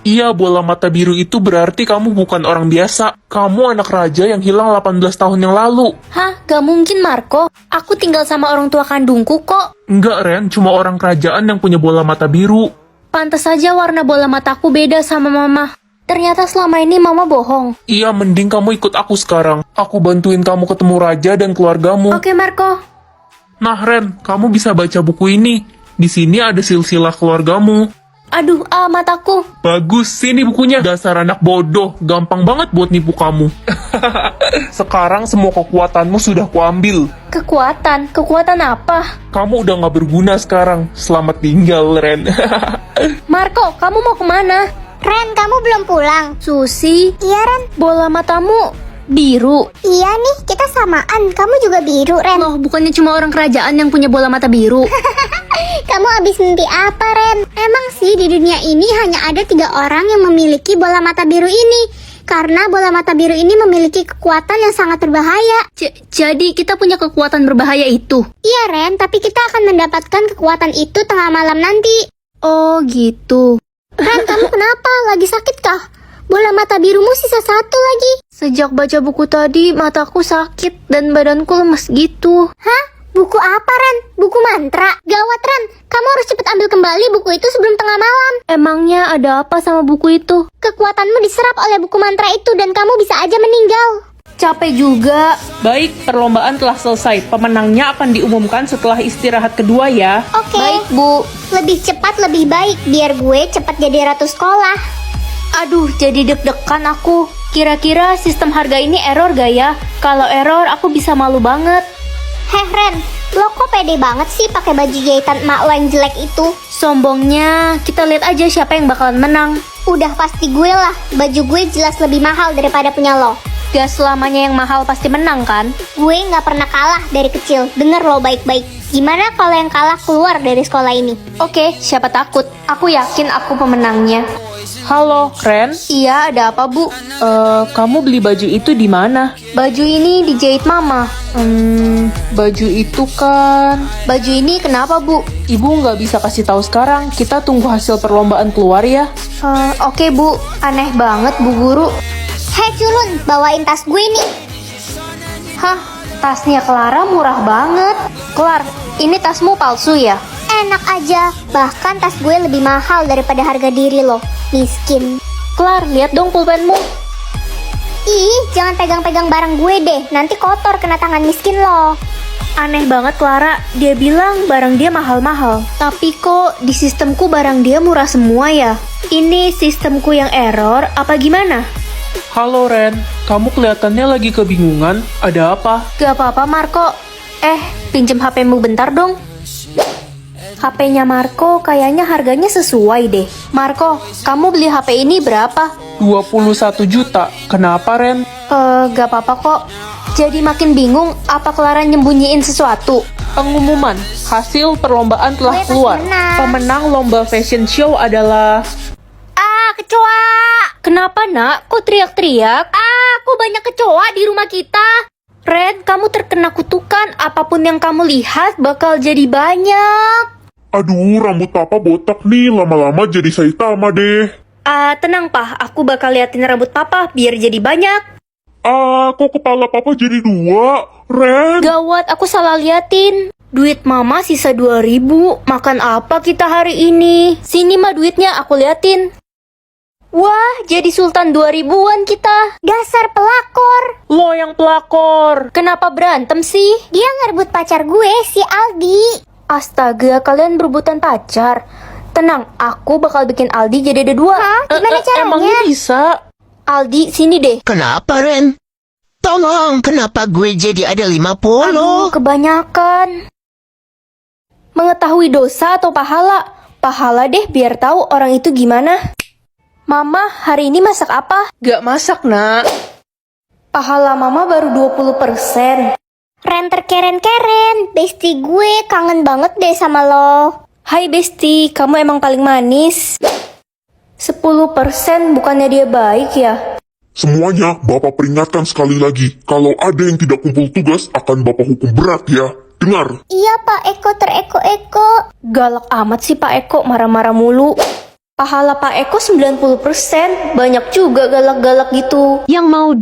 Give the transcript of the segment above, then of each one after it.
Iya, bola mata biru itu berarti kamu bukan orang biasa. Kamu anak raja yang hilang 18 tahun yang lalu. Hah? Gak mungkin, Marco. Aku tinggal sama orang tua kandungku kok. Enggak, Ren, cuma orang kerajaan yang punya bola mata biru. Pantes saja warna bola mataku beda sama mama. Ternyata selama ini mama bohong. Iya, mending kamu ikut aku sekarang. Aku bantuin kamu ketemu raja dan keluargamu. Oke, Marco. Nah, Ren, kamu bisa baca buku ini. Di sini ada silsilah keluargamu. Aduh, mataku. Bagus, sini bukunya. Dasar anak bodoh, gampang banget buat nipu kamu. Sekarang semua kekuatanmu sudah kuambil. Kekuatan? Kekuatan apa? Kamu udah gak berguna sekarang. Selamat tinggal, Ren. Marco, kamu mau kemana? Ren, kamu belum pulang? Susi, Iya, Ren. bola matamu biru. Iya nih, kita samaan. Kamu juga biru, Ren. Loh, bukannya cuma orang kerajaan yang punya bola mata biru? Kamu habis mimpi apa, Ren? Emang sih di dunia ini hanya ada 3 orang yang memiliki bola mata biru ini. Karena bola mata biru ini memiliki kekuatan yang sangat berbahaya. Jadi kita punya kekuatan berbahaya itu? Iya, Ren, tapi kita akan mendapatkan kekuatan itu tengah malam nanti. Oh, gitu. Ren, kamu kenapa? Lagi sakit kah? Bola mata birumu sisa 1 lagi. Sejak baca buku tadi, mataku sakit dan badanku lemes gitu. Hah? Buku apa, Ren? Buku mantra? Gawat, Ren. Kamu harus cepat ambil kembali buku itu sebelum tengah malam. Emangnya ada apa sama buku itu? Kekuatanmu diserap oleh buku mantra itu dan kamu bisa aja meninggal. Capek juga. Baik, perlombaan telah selesai. Pemenangnya akan diumumkan setelah istirahat kedua ya. Oke. Baik, Bu. Lebih cepat lebih baik, biar gue cepat jadi ratu sekolah. Aduh, jadi deg-degan aku. Kira-kira sistem harga ini error gak ya? Kalau error, aku bisa malu banget. Heh, Ren, lo kok pede banget sih pakai baju jahitan emak lo yang jelek itu? Sombongnya, kita lihat aja siapa yang bakalan menang. Udah pasti gue lah, baju gue jelas lebih mahal daripada punya lo. Gak selamanya yang mahal pasti menang kan? Gue nggak pernah kalah dari kecil, denger lo baik-baik. Gimana kalau yang kalah keluar dari sekolah ini? Oke, siapa takut? Aku yakin aku pemenangnya. Halo, Ren. Iya, ada apa, Bu? Kamu beli baju itu di mana? Baju ini dijahit Mama. Baju itu kan... Baju ini kenapa, Bu? Ibu nggak bisa kasih tahu sekarang. Kita tunggu hasil perlombaan keluar ya. Oke, Bu. Aneh banget, Bu Guru. Hei culun, bawain tas gue nih. Hah, tasnya Clara murah banget. Clar, ini tasmu palsu ya? Enak aja, bahkan tas gue lebih mahal daripada harga diri lo. Miskin. Clar, lihat dong pulpenmu. Ih, jangan pegang-pegang barang gue deh, nanti kotor kena tangan miskin lo. Aneh banget Clara, dia bilang barang dia mahal-mahal. Tapi kok di sistemku barang dia murah semua ya? Ini sistemku yang error, apa gimana? Halo, Ren. Kamu kelihatannya lagi kebingungan. Ada apa? Gak apa-apa Marco. Pinjem HP-mu bentar dong. HP-nya Marco kayaknya harganya sesuai deh. Marco, kamu beli HP ini berapa? 21 juta. Kenapa, Ren? Gak apa-apa kok. Jadi makin bingung, apa Clara nyembunyiin sesuatu? Pengumuman, hasil perlombaan telah Gue pasti keluar. menang. Pemenang lomba fashion show adalah... Kecoa! Kenapa nak? Kok teriak-teriak? Aku banyak kecoa di rumah kita. Red, kamu terkena kutukan. Apapun yang kamu lihat bakal jadi banyak. Aduh, rambut papa botak nih, lama-lama jadi Saitama deh. Tenang Pah, aku bakal liatin rambut papa biar jadi banyak. Kok kepala papa jadi 2? Ren? Gawat, aku salah liatin. Duit mama sisa 2.000. Makan apa kita hari ini? Sini mah duitnya, aku liatin. Wah, jadi sultan 2.000-an kita. Dasar pelakor. Lo yang pelakor. Kenapa berantem sih? Dia ngerebut pacar gue, si Aldi. Astaga, kalian berebutan pacar. Tenang, aku bakal bikin Aldi jadi ada 2. Hah? Gimana caranya? Emangnya bisa? Aldi, sini deh. Kenapa, Ren? Tolong, kenapa gue jadi ada 50? Aduh, kebanyakan. Mengetahui dosa atau pahala? Pahala deh, biar tahu orang itu gimana. Mama, hari ini masak apa? Gak masak, nak. Pahala mama baru 20%. Ren terkeren-keren. Besti gue kangen banget deh sama lo. Hai Besti, kamu emang paling manis. 10% bukannya dia baik ya? Semuanya, bapak peringatkan sekali lagi. Kalau ada yang tidak kumpul tugas, akan bapak hukum berat ya. Dengar? Iya Pak Eko tereko-eko. Galak amat sih Pak Eko, marah-marah mulu. Pahala Pak Eko 90%, banyak juga galak-galak gitu. Yang mau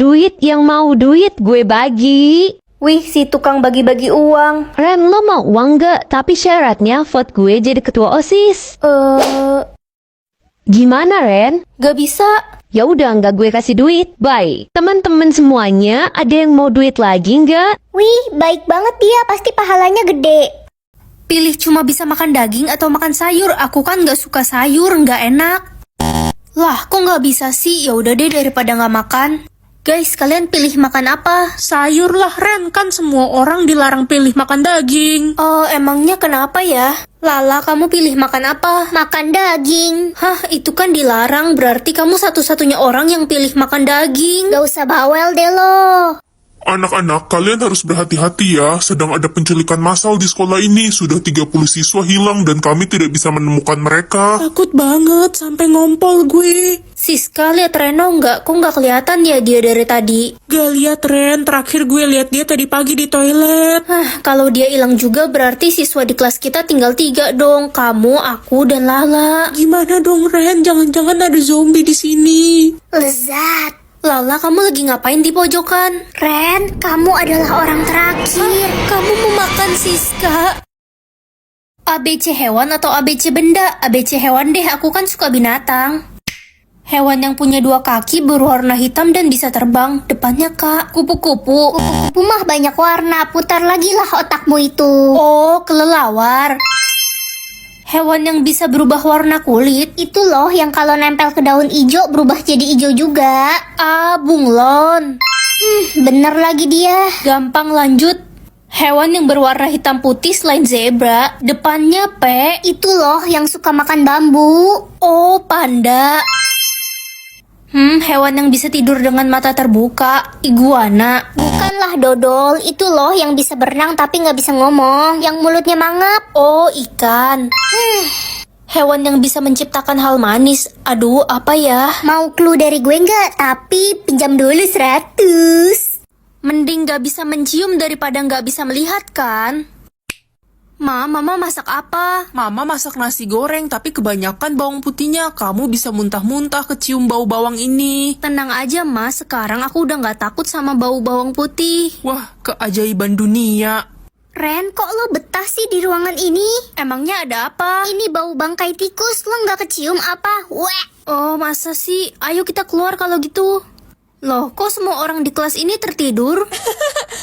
duit gue bagi. Wih, si tukang bagi-bagi uang. Ren, lo mau uang gak? Tapi syaratnya vote gue jadi ketua OSIS. Gimana, Ren? Gak bisa. Ya udah, nggak gue kasih duit. Bye. Teman-teman semuanya, ada yang mau duit lagi nggak? Wih, baik banget dia, pasti pahalanya gede. Pilih cuma bisa makan daging atau makan sayur. Aku kan gak suka sayur, gak enak. Lah, kok gak bisa sih? Ya udah deh daripada gak makan. Guys, kalian pilih makan apa? Sayur lah, Ren. Kan semua orang dilarang pilih makan daging. Oh, emangnya kenapa ya? Lala, kamu pilih makan apa? Makan daging. Hah, itu kan dilarang. Berarti kamu satu-satunya orang yang pilih makan daging. Gak usah bawel deh lo. Anak-anak, kalian harus berhati-hati ya. Sedang ada penculikan massal di sekolah ini. Sudah 30 siswa hilang dan kami tidak bisa menemukan mereka. Takut banget, sampai ngompol gue. Siska, lihat Reno nggak? Kok nggak kelihatan ya dia dari tadi? Gak lihat, Ren. Terakhir gue lihat dia tadi pagi di toilet. Hah, kalau dia hilang juga berarti siswa di kelas kita tinggal 3 dong. Kamu, aku, dan Lala. Gimana dong, Ren? Jangan-jangan ada zombie di sini. Lezat. Lala, kamu lagi ngapain di pojokan? Ren, kamu adalah orang terakhir. Kamu mau makan Siska? ABC hewan atau ABC benda? ABC hewan deh, aku kan suka binatang. Hewan yang punya 2 kaki berwarna hitam dan bisa terbang. Depannya Kak, kupu-kupu. Kupu-kupu mah banyak warna, putar lagi lah otakmu itu. Oh, kelelawar. Hewan yang bisa berubah warna kulit. Itu loh yang kalau nempel ke daun ijo berubah jadi ijo juga. Ah, bunglon. Bener lagi dia. Gampang, lanjut. Hewan yang berwarna hitam putih selain zebra. Depannya P. Itu loh yang suka makan bambu. Oh, panda. Hewan yang bisa tidur dengan mata terbuka. Iguana. Bukanlah dodol, itu loh yang bisa berenang tapi nggak bisa ngomong. Yang mulutnya mangap. Oh, ikan. Hewan yang bisa menciptakan hal manis. Aduh, apa ya? Mau clue dari gue nggak? Tapi pinjam dulu 100. Mending gak bisa mencium daripada gak bisa melihat kan? Mama masak apa? Mama masak nasi goreng, tapi kebanyakan bawang putihnya. Kamu bisa muntah-muntah kecium bau bawang ini. Tenang aja, Mas. Sekarang aku udah gak takut sama bau bawang putih. Wah, keajaiban dunia. Ren, kok lo betah sih di ruangan ini? Emangnya ada apa? Ini bau bangkai tikus, lo nggak kecium apa? Weh! Oh, masa sih? Ayo kita keluar kalau gitu. Loh, kok semua orang di kelas ini tertidur?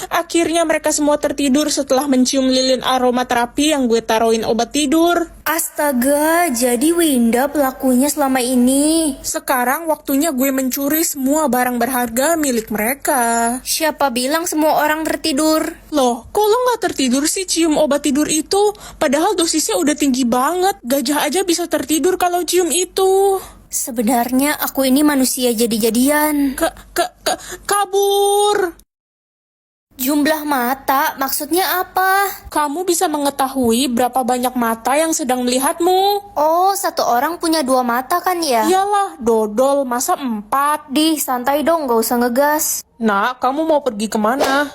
Akhirnya mereka semua tertidur setelah mencium lilin aromaterapi yang gue taruhin obat tidur. Astaga, jadi Winda pelakunya selama ini. Sekarang waktunya gue mencuri semua barang berharga milik mereka. Siapa bilang semua orang tertidur? Loh, kok lo gak tertidur sih cium obat tidur itu? Padahal dosisnya udah tinggi banget. Gajah aja bisa tertidur kalau cium itu. Sebenarnya aku ini manusia jadi-jadian. Kabur! Jumlah mata, maksudnya apa? Kamu bisa mengetahui berapa banyak mata yang sedang melihatmu. Oh, 1 orang punya 2 mata kan ya? Iyalah, dodol, masa 4? Dih, santai dong, gak usah ngegas. Nak, kamu mau pergi kemana?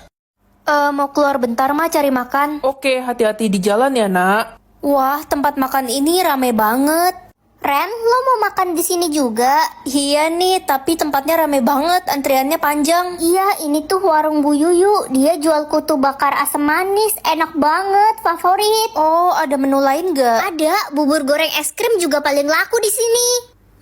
Mau keluar bentar mah cari makan. Oke, hati-hati di jalan ya, nak. Wah, tempat makan ini rame banget. Ren, lo mau makan di sini juga? Iya nih, tapi tempatnya rame banget, antriannya panjang. Iya, ini tuh warung Bu Yuyu. Dia jual kutu bakar asam manis, enak banget, favorit. Oh, ada menu lain gak? Ada, bubur goreng es krim juga paling laku di sini.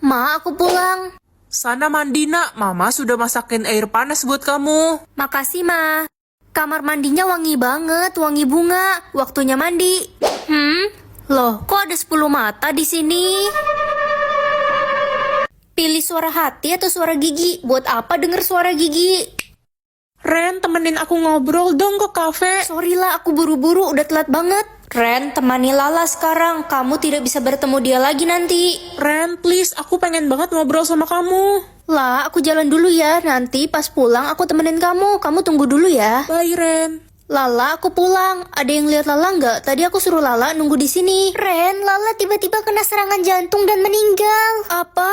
Ma, aku pulang. Sana mandi nak, mama sudah masakin air panas buat kamu. Makasih, Ma. Kamar mandinya wangi banget, wangi bunga. Waktunya mandi. Loh, kok ada 10 mata di sini? Pilih suara hati atau suara gigi? Buat apa denger suara gigi? Ren, temenin aku ngobrol dong ke kafe. Sorry lah, aku buru-buru, udah telat banget. Ren, temani Lala sekarang. Kamu tidak bisa bertemu dia lagi nanti. Ren, please, aku pengen banget ngobrol sama kamu. Lah, aku jalan dulu ya. Nanti pas pulang aku temenin kamu. Kamu tunggu dulu ya. Bye, Ren. Lala, aku pulang. Ada yang lihat Lala nggak? Tadi aku suruh Lala nunggu di sini. Ren, Lala tiba-tiba kena serangan jantung dan meninggal. Apa?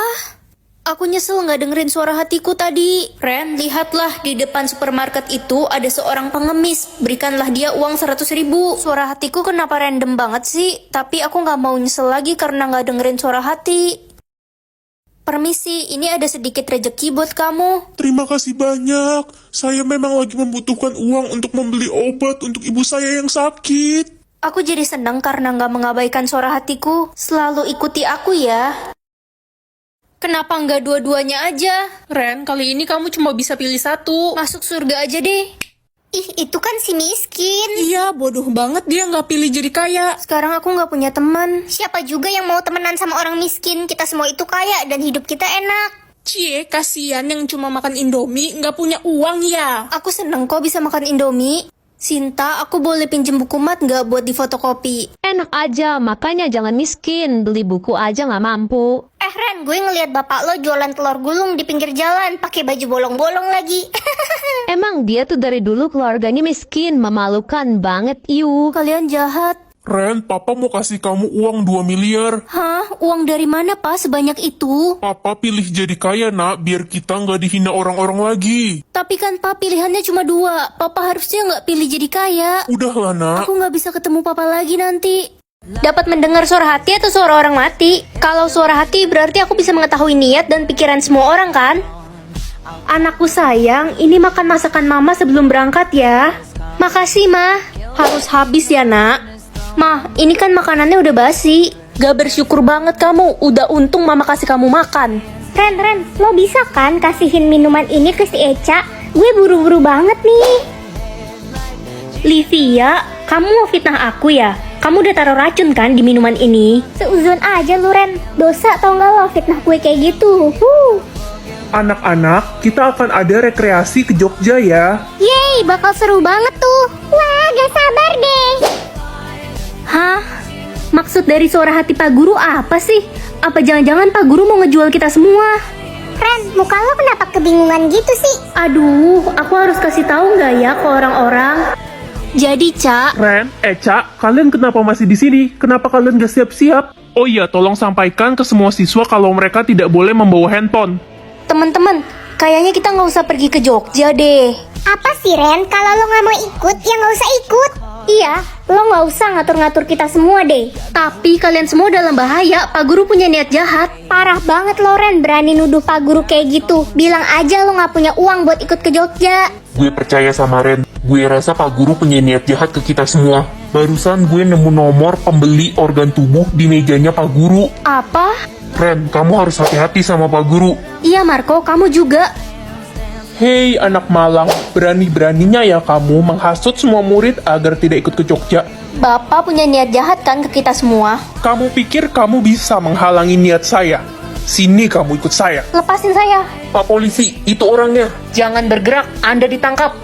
Aku nyesel nggak dengerin suara hatiku tadi. Ren, lihatlah di depan supermarket itu ada seorang pengemis. Berikanlah dia uang 100.000. Suara hatiku kenapa random banget sih? Tapi aku nggak mau nyesel lagi karena nggak dengerin suara hati. Permisi, ini ada sedikit rejeki buat kamu. Terima kasih banyak. Saya memang lagi membutuhkan uang untuk membeli obat untuk ibu saya yang sakit. Aku jadi senang karena nggak mengabaikan suara hatiku. Selalu ikuti aku ya. Kenapa nggak dua-duanya aja? Ren, kali ini kamu cuma bisa pilih satu. Masuk surga aja deh. Ih, itu kan si miskin. Iya, bodoh banget dia nggak pilih jadi kaya. Sekarang aku nggak punya teman. Siapa juga yang mau temenan sama orang miskin? Kita semua itu kaya dan hidup kita enak. Cie, kasihan yang cuma makan Indomie, nggak punya uang ya. Aku seneng kok bisa makan Indomie. Sinta, aku boleh pinjem buku mat nggak buat difotokopi? Enak aja, makanya jangan miskin. Beli buku aja nggak mampu. Ren, gue ngeliat bapak lo jualan telur gulung di pinggir jalan, pakai baju bolong-bolong lagi. Emang dia tuh dari dulu keluarganya miskin, memalukan banget, iu. Kalian jahat. Ren, papa mau kasih kamu uang 2 miliar. Hah? Uang dari mana, Pak, sebanyak itu? Papa pilih jadi kaya, nak, biar kita nggak dihina orang-orang lagi. Tapi kan, Pak, pilihannya cuma 2. Papa harusnya nggak pilih jadi kaya. Udahlah, nak. Aku nggak bisa ketemu Papa lagi nanti. Dapat mendengar suara hati atau suara orang mati? Kalau suara hati berarti aku bisa mengetahui niat dan pikiran semua orang kan? Anakku sayang, ini makan masakan Mama sebelum berangkat ya. Makasih, Ma. Harus habis ya, Nak. Ma, ini kan makanannya udah basi. Gak bersyukur banget kamu. Udah untung Mama kasih kamu makan. Ren, lo bisa kan kasihin minuman ini ke si Eca? Gue buru-buru banget nih. Livia, kamu mau fitnah aku ya? Kamu udah taruh racun kan di minuman ini? Seuzon aja lu, Ren. Dosa tau gak lo fitnah gue kayak gitu. Anak-anak, kita akan ada rekreasi ke Jogja ya. Yeay, bakal seru banget tuh. Wah, gak sabar deh. Hah? Maksud dari suara hati Pak Guru apa sih? Apa jangan-jangan Pak Guru mau ngejual kita semua? Ren, muka lo kenapa kebingungan gitu sih? Aduh, aku harus kasih tahu nggak ya ke orang-orang? Jadi, Cak, Ren, Eca, kalian kenapa masih di sini? Kenapa kalian gak siap-siap? Oh iya, tolong sampaikan ke semua siswa kalau mereka tidak boleh membawa handphone. teman-teman, kayaknya kita nggak usah pergi ke Jogja deh. Apa sih, Ren? Kalau lo gak mau ikut, ya gak usah ikut. Iya, lo nggak usah ngatur-ngatur kita semua deh. Tapi kalian semua dalam bahaya, Pak Guru punya niat jahat. Parah banget lo, Ren, berani nuduh Pak Guru kayak gitu. Bilang aja lo gak punya uang buat ikut ke Jogja. Gue percaya sama Ren. Gue rasa Pak Guru punya niat jahat ke kita semua. Barusan gue nemu nomor pembeli organ tubuh di mejanya Pak Guru. Apa? Ren, kamu harus hati-hati sama Pak Guru. Iya, Marco, kamu juga. Hei anak malang, berani-beraninya ya kamu menghasut semua murid agar tidak ikut ke Jogja. Bapak punya niat jahat kan ke kita semua? Kamu pikir kamu bisa menghalangi niat saya? Sini kamu ikut saya. Lepasin saya. Pak polisi, itu orangnya. Jangan bergerak, Anda ditangkap.